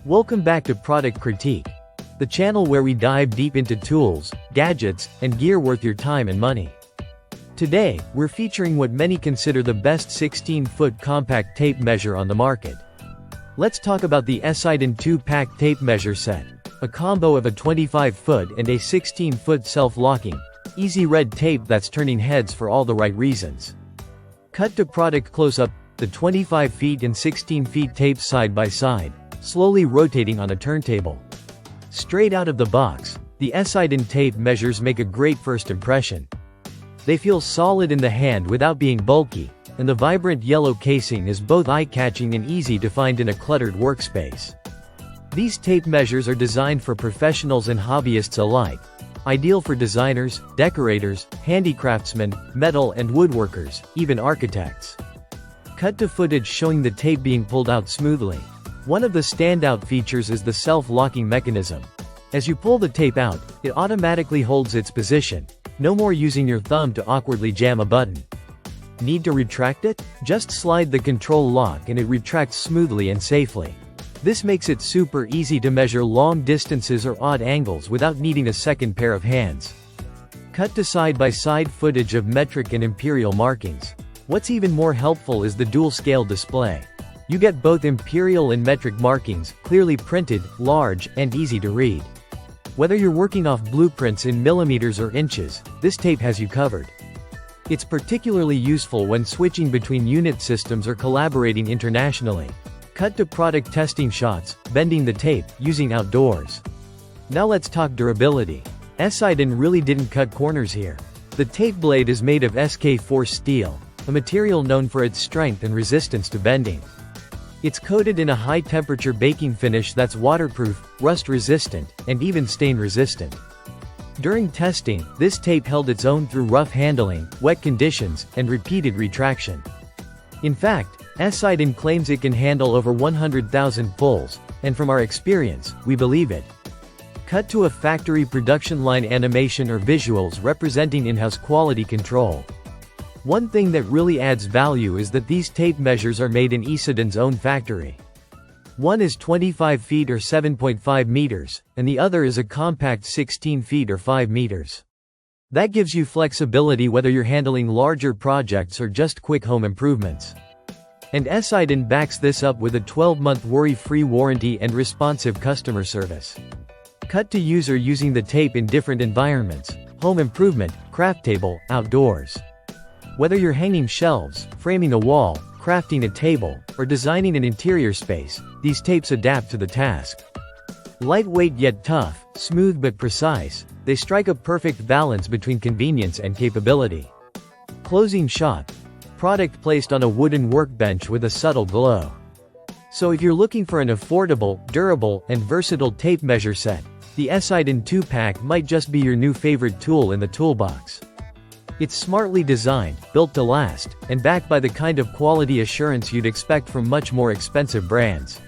Welcome back to Product Critique, the channel where we dive deep into tools, gadgets, and gear worth your time and money. Today, we're featuring what many consider the best 16-foot compact tape measure on the market. Let's talk about the Esydon 2-pack tape measure set, a combo of a 25-foot and a 16-foot self-locking, easy red tape that's turning heads for all the right reasons. Cut to product close-up, the 25 feet and 16 feet tapes side by side, slowly rotating on a turntable. Straight out of the box, the Esydon tape measures make a great first impression. They feel solid in the hand without being bulky, and the vibrant yellow casing is both eye-catching and easy to find in a cluttered workspace. These tape measures are designed for professionals and hobbyists alike, ideal for designers, decorators, handicraftsmen, metal and woodworkers, even architects. Cut to footage showing the tape being pulled out smoothly. One of the standout features is the self-locking mechanism. As you pull the tape out, it automatically holds its position. No more using your thumb to awkwardly jam a button. Need to retract it? Just slide the control lock and it retracts smoothly and safely. This makes it super easy to measure long distances or odd angles without needing a second pair of hands. Cut to side-by-side footage of metric and imperial markings. What's even more helpful is the dual-scale display. You get both imperial and metric markings, clearly printed, large, and easy to read. Whether you're working off blueprints in millimeters or inches, this tape has you covered. It's particularly useful when switching between unit systems or collaborating internationally. Cut to product testing shots, bending the tape, using outdoors. Now let's talk durability. Esydon really didn't cut corners here. The tape blade is made of SK4 steel, a material known for its strength and resistance to bending. It's coated in a high-temperature baking finish that's waterproof, rust-resistant, and even stain-resistant. During testing, this tape held its own through rough handling, wet conditions, and repeated retraction. In fact, Esydon claims it can handle over 100,000 pulls, and from our experience, we believe it. Cut to a factory production line animation or visuals representing in-house quality control. One thing that really adds value is that these tape measures are made in Esydon's own factory. One is 25 feet or 7.5 meters, and the other is a compact 16 feet or 5 meters. That gives you flexibility whether you're handling larger projects or just quick home improvements. And Esydon backs this up with a 12-month worry-free warranty and responsive customer service. Cut to user using the tape in different environments: home improvement, craft table, outdoors. Whether you're hanging shelves, framing a wall, crafting a table, or designing an interior space, these tapes adapt to the task. Lightweight yet tough, smooth but precise, they strike a perfect balance between convenience and capability. Closing shot. Product placed on a wooden workbench with a subtle glow. So if you're looking for an affordable, durable, and versatile tape measure set, the Esydon 2-pack might just be your new favorite tool in the toolbox. It's smartly designed, built to last, and backed by the kind of quality assurance you'd expect from much more expensive brands.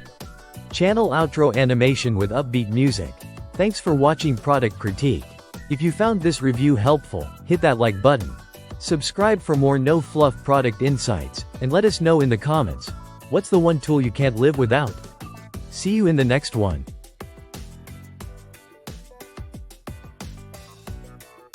Channel outro animation with upbeat music. Thanks for watching Product Critique. If you found this review helpful, hit that like button. Subscribe for more no-fluff product insights, and let us know in the comments, what's the one tool you can't live without? See you in the next one.